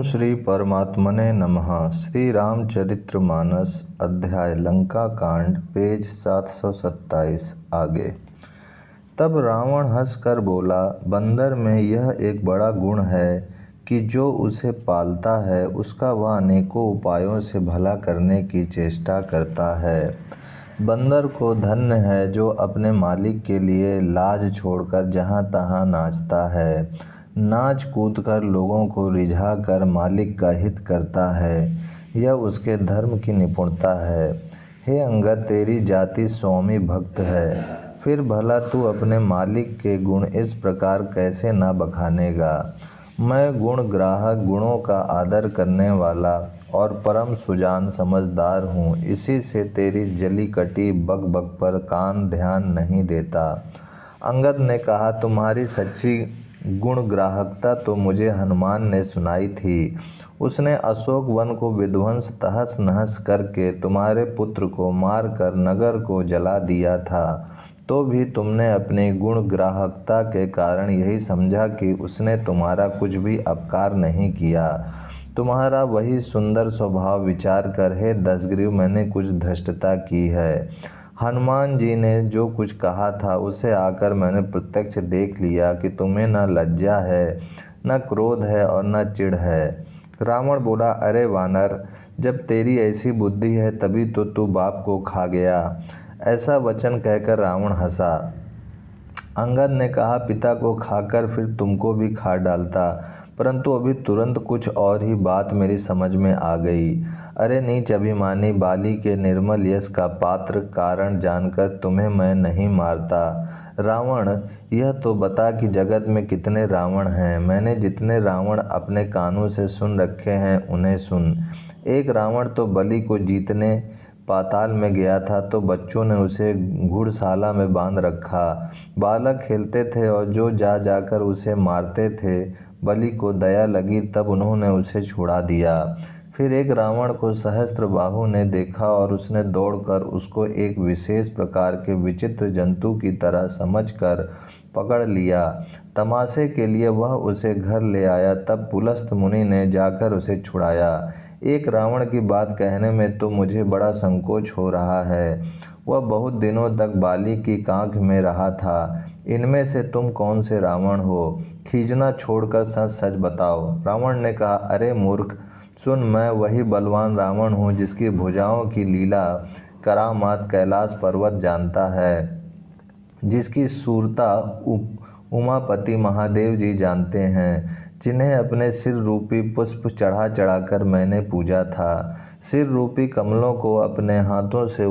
श्री परमात्मने नमः। श्री रामचरितमानस अध्याय लंका कांड पेज 727 आगे। तब रावण हंसकर बोला, बंदर में यह एक बड़ा गुण है कि जो उसे पालता है उसका वह अनेकों उपायों से भला करने की चेष्टा करता है। बंदर को धन्य है जो अपने मालिक के लिए लाज छोड़कर जहाँ तहाँ नाचता है, नाच कूद कर लोगों को रिझा कर मालिक का हित करता है। यह उसके धर्म की निपुणता है। हे अंगद, तेरी जाति स्वामी भक्त है, फिर भला तू अपने मालिक के गुण इस प्रकार कैसे ना बखानेगा। मैं गुण ग्राहक, गुणों का आदर करने वाला और परम सुजान समझदार हूँ। इसी से तेरी जली कटी बक बक पर कान ध्यान नहीं देता। अंगद ने कहा, तुम्हारी सच्ची गुण ग्राहकता तो मुझे हनुमान ने सुनाई थी। उसने अशोक वन को विध्वंस तहस नहस करके तुम्हारे पुत्र को मारकर नगर को जला दिया था, तो भी तुमने अपनी गुण ग्राहकता के कारण यही समझा कि उसने तुम्हारा कुछ भी अपकार नहीं किया। तुम्हारा वही सुंदर स्वभाव विचार कर हे दशग्रीव मैंने कुछ धृष्टता की है। हनुमान जी ने जो कुछ कहा था उसे आकर मैंने प्रत्यक्ष देख लिया कि तुम्हें न लज्जा है, न क्रोध है और न चिढ़ है। रावण बोला, अरे वानर, जब तेरी ऐसी बुद्धि है तभी तो तू बाप को खा गया। ऐसा वचन कहकर रावण हंसा। अंगद ने कहा, पिता को खाकर फिर तुमको भी खा डालता, परंतु अभी तुरंत कुछ और ही बात मेरी समझ में आ गई। अरे नीच अभिमानी, बाली के निर्मल यश का पात्र कारण जानकर तुम्हें मैं नहीं मारता। रावण, यह तो बता कि जगत में कितने रावण हैं। मैंने जितने रावण अपने कानों से सुन रखे हैं उन्हें सुन। एक रावण तो बलि को जीतने पाताल में गया था तो बच्चों ने उसे घुड़शाला में बांध रखा। बालक खेलते थे और जो जा जाकर उसे मारते थे। बलि को दया लगी तब उन्होंने उसे छुड़ा दिया। फिर एक रावण को सहस्त्रबाहु ने देखा और उसने दौड़कर उसको एक विशेष प्रकार के विचित्र जंतु की तरह समझकर पकड़ लिया। तमाशे के लिए वह उसे घर ले आया। तब पुलस्त मुनि ने जाकर उसे छुड़ाया। एक रावण की बात कहने में तो मुझे बड़ा संकोच हो रहा है। वह बहुत दिनों तक बाली की कांख में रहा था। इनमें से तुम कौन से रावण हो? खींचना छोड़कर सच सच बताओ। रावण ने कहा, अरे मूर्ख, सुन, मैं वही बलवान रावण हूँ जिसकी भुजाओं की लीला करामात कैलाश पर्वत जानता है, जिसकी सूरता उमापति महादेव जी जानते हैं, जिन्हें अपने सिर रूपी पुष्प चढ़ा चढ़ाकर मैंने पूजा था। सिर रूपी कमलों को अपने हाथों से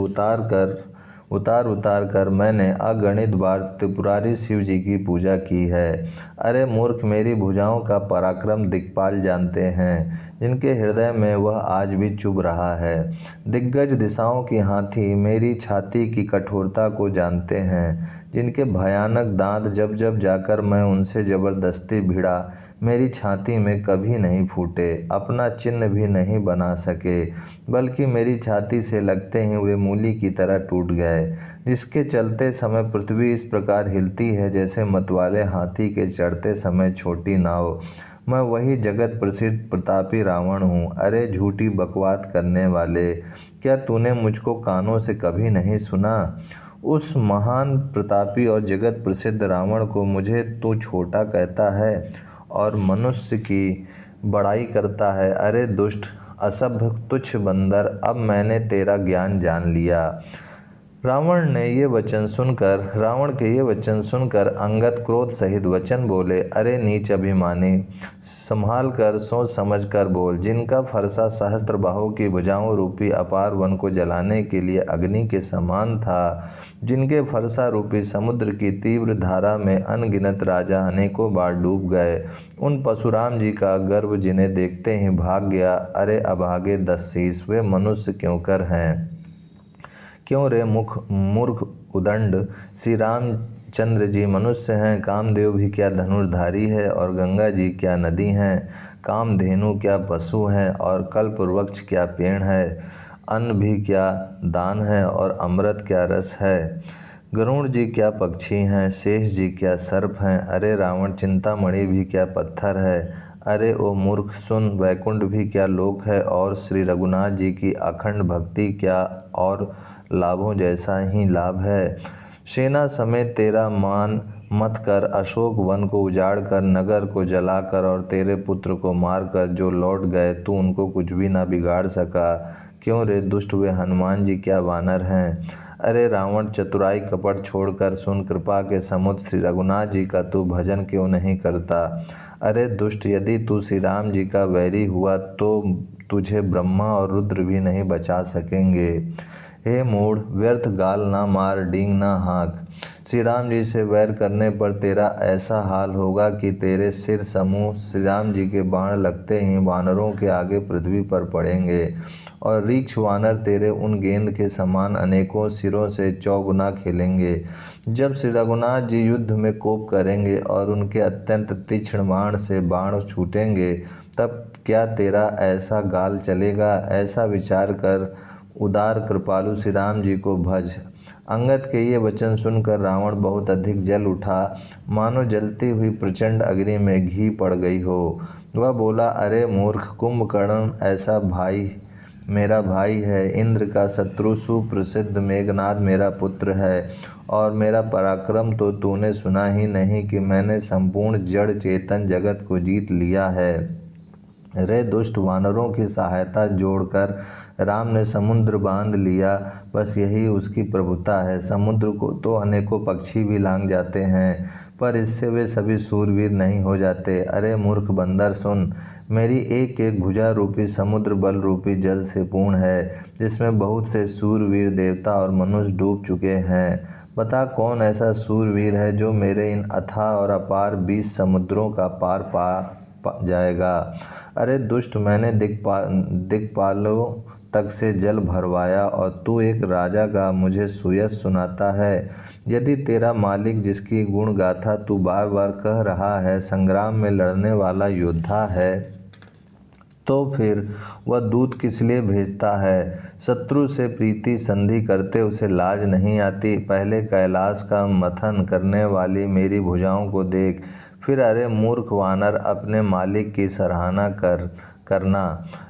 उतार कर मैंने अगणित बार त्रिपुरारी शिव जी की पूजा की है। अरे मूर्ख, मेरी भुजाओं का पराक्रम दिक्पाल जानते हैं, जिनके हृदय में वह आज भी चुभ रहा है। दिग्गज दिशाओं की हाथी मेरी छाती की कठोरता को जानते हैं, जिनके भयानक दांत जब जब जाकर मैं उनसे जबरदस्ती भिड़ा मेरी छाती में कभी नहीं फूटे, अपना चिन्ह भी नहीं बना सके, बल्कि मेरी छाती से लगते ही वे मूली की तरह टूट गए, जिसके चलते समय पृथ्वी इस प्रकार हिलती है जैसे मतवाले हाथी के चढ़ते समय छोटी नाव। मैं वही जगत प्रसिद्ध प्रतापी रावण हूँ। अरे झूठी बकवास करने वाले, क्या तूने मुझको कानों से कभी नहीं सुना? उस महान प्रतापी और जगत प्रसिद्ध रावण को मुझे तू छोटा कहता है और मनुष्य की बड़ाई करता है। अरे दुष्ट, असभ्य, तुच्छ बंदर, अब मैंने तेरा ज्ञान जान लिया। रावण के ये वचन सुनकर अंगद क्रोध सहित वचन बोले, अरे नीच अभिमानी, संभाल कर सोच समझ कर बोल। जिनका फरसा सहस्त्रबाहु की भुजाओं रूपी अपार वन को जलाने के लिए अग्नि के समान था, जिनके फरसा रूपी समुद्र की तीव्र धारा में अनगिनत राजा अनेकों बार डूब गए, उन परशुराम जी का गर्व जिन्हें देखते ही भाग गया। अरे अभागे 10 शीश, वे मनुष्य क्यों कर हैं? क्यों रे मूर्ख उदंड, श्री रामचंद्र जी मनुष्य हैं, कामदेव भी क्या धनुर्धारी है और गंगा जी क्या नदी हैं, कामधेनु क्या पशु हैं और कल्पवृक्ष क्या पेड़ है, अन्न भी क्या दान है और अमृत क्या रस है, गरुड़ जी क्या पक्षी हैं, शेष जी क्या सर्प हैं। अरे रावण, चिंतामणि भी क्या पत्थर है, अरे ओ मूर्ख सुन, वैकुंठ भी क्या लोक है और श्री रघुनाथ जी की अखंड भक्ति क्या और लाभों जैसा ही लाभ है। सेना समेत तेरा मान मत कर, अशोक वन को उजाड़ कर, नगर को जलाकर और तेरे पुत्र को मारकर जो लौट गए तू उनको कुछ भी ना बिगाड़ सका। क्यों रे दुष्ट, वे हनुमान जी क्या वानर हैं। अरे रावण, चतुराई कपट छोड़कर सुन, कृपा के समुद्र श्री रघुनाथ जी का तू भजन क्यों नहीं करता। अरे दुष्ट, यदि तू श्री राम जी का वैरी हुआ तो तुझे ब्रह्मा और रुद्र भी नहीं बचा सकेंगे। हे मूढ़, व्यर्थ गाल ना मार, डींग ना हाँक। श्री राम जी से वैर करने पर तेरा ऐसा हाल होगा कि तेरे सिर समूह श्री राम जी के बाण लगते ही वानरों के आगे पृथ्वी पर पड़ेंगे और रीक्ष वानर तेरे उन गेंद के समान अनेकों सिरों से चौगुना खेलेंगे। जब श्री रघुनाथ जी युद्ध में कोप करेंगे और उनके अत्यंत तीक्ष्ण बाण से बाण छूटेंगे, तब क्या तेरा ऐसा गाल चलेगा। ऐसा विचार कर उदार कृपालु श्री राम जी को भज। अंगद के ये वचन सुनकर रावण बहुत अधिक जल उठा, मानो जलती हुई प्रचंड अग्नि में घी पड़ गई हो। वह बोला, अरे मूर्ख, कुंभकर्ण ऐसा भाई मेरा भाई है, इंद्र का शत्रु सुप्रसिद्ध मेघनाद मेरा पुत्र है, और मेरा पराक्रम तो तूने सुना ही नहीं कि मैंने संपूर्ण जड़ चेतन जगत को जीत लिया है। रे दुष्ट, वानरों की सहायता जोड़कर राम ने समुद्र बांध लिया, बस यही उसकी प्रभुता है। समुद्र को तो अनेकों पक्षी भी लांघ जाते हैं, पर इससे वे सभी सूरवीर नहीं हो जाते। अरे मूर्ख बंदर सुन, मेरी एक एक भुजा रूपी समुद्र बल रूपी जल से पूर्ण है, जिसमें बहुत से सूरवीर देवता और मनुष्य डूब चुके हैं। बता कौन ऐसा सूरवीर है जो मेरे इन अथाह और अपार 20 समुद्रों का पार पा जाएगा। अरे दुष्ट, मैंने दिक्पालों तक से जल भरवाया और तू एक राजा का मुझे सुयस सुनाता है। यदि तेरा मालिक, जिसकी गुण गाथा तू बार बार कह रहा है, संग्राम में लड़ने वाला योद्धा है, तो फिर वह दूत किस लिए भेजता है। शत्रु से प्रीति संधि करते उसे लाज नहीं आती। पहले कैलाश का मथन करने वाली मेरी भुजाओं को देख, फिर अरे मूर्ख वानर, अपने मालिक की सराहना करना।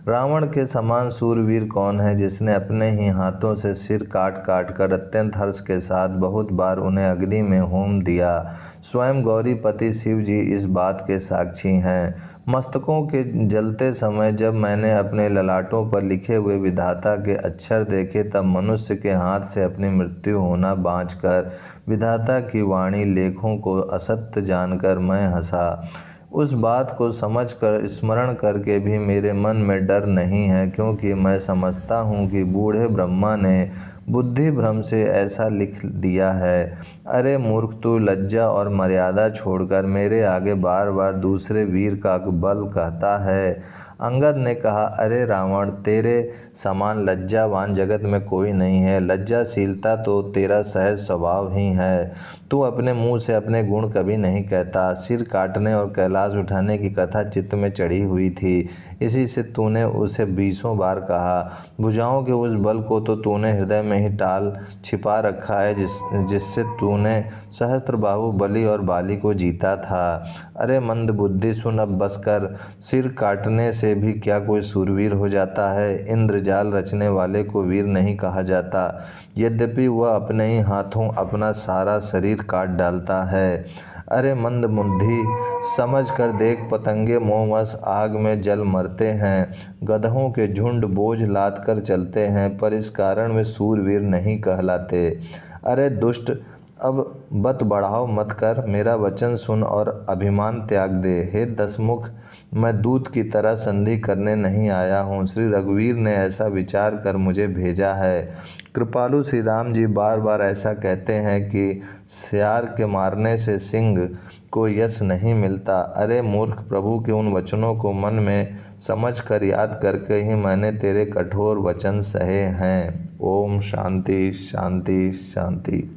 रावण के समान सूरवीर कौन है, जिसने अपने ही हाथों से सिर काट काट कर अत्यंत हर्ष के साथ बहुत बार उन्हें अग्नि में होम दिया। स्वयं गौरीपति शिव जी इस बात के साक्षी हैं। मस्तकों के जलते समय जब मैंने अपने ललाटों पर लिखे हुए विधाता के अक्षर देखे, तब मनुष्य के हाथ से अपनी मृत्यु होना बाँचकर विधाता की वाणी लेखों को असत्य जानकर मैं हंसा। उस बात को समझकर स्मरण करके भी मेरे मन में डर नहीं है, क्योंकि मैं समझता हूँ कि बूढ़े ब्रह्मा ने बुद्धि भ्रम से ऐसा लिख दिया है। अरे मूर्ख, तू लज्जा और मर्यादा छोड़कर मेरे आगे बार बार दूसरे वीर का बल कहता है। अंगद ने कहा, अरे रावण, तेरे समान लज्जावान जगत में कोई नहीं है। लज्जाशीलता तो तेरा सहज स्वभाव ही है। तू अपने मुंह से अपने गुण कभी नहीं कहता। सिर काटने और कैलाश उठाने की कथा चित्त में चढ़ी हुई थी, इसी से तूने उसे 20 बार कहा। भुजाओं के उस बल को तो तूने हृदय में ही टाल छिपा रखा है, जिससे तूने सहस्त्रबाहु बलि और बाली को जीता था। अरे मंद बुद्धि सुन, अब बस कर। सिर काटने से भी क्या कोई सूरवीर हो जाता है। इंद्रजाल रचने वाले को वीर नहीं कहा जाता, यद्यपि वह अपने ही हाथों अपना सारा शरीर काट डालता है। अरे मंद बुद्धि, समझ कर देख, पतंगे मोहवश आग में जल मरते हैं, गधों के झुंड बोझ लाद कर चलते हैं, पर इस कारण वे सूरवीर नहीं कहलाते। अरे दुष्ट, अब बत बढ़ाव मत कर, मेरा वचन सुन और अभिमान त्याग दे। हे दसमुख, मैं दूत की तरह संधि करने नहीं आया हूँ। श्री रघुवीर ने ऐसा विचार कर मुझे भेजा है। कृपालु श्री राम जी बार बार ऐसा कहते हैं कि सियार के मारने से सिंह को यश नहीं मिलता। अरे मूर्ख, प्रभु के उन वचनों को मन में समझ कर याद करके ही मैंने तेरे कठोर वचन सहे हैं। ओम शांति शांति शांति।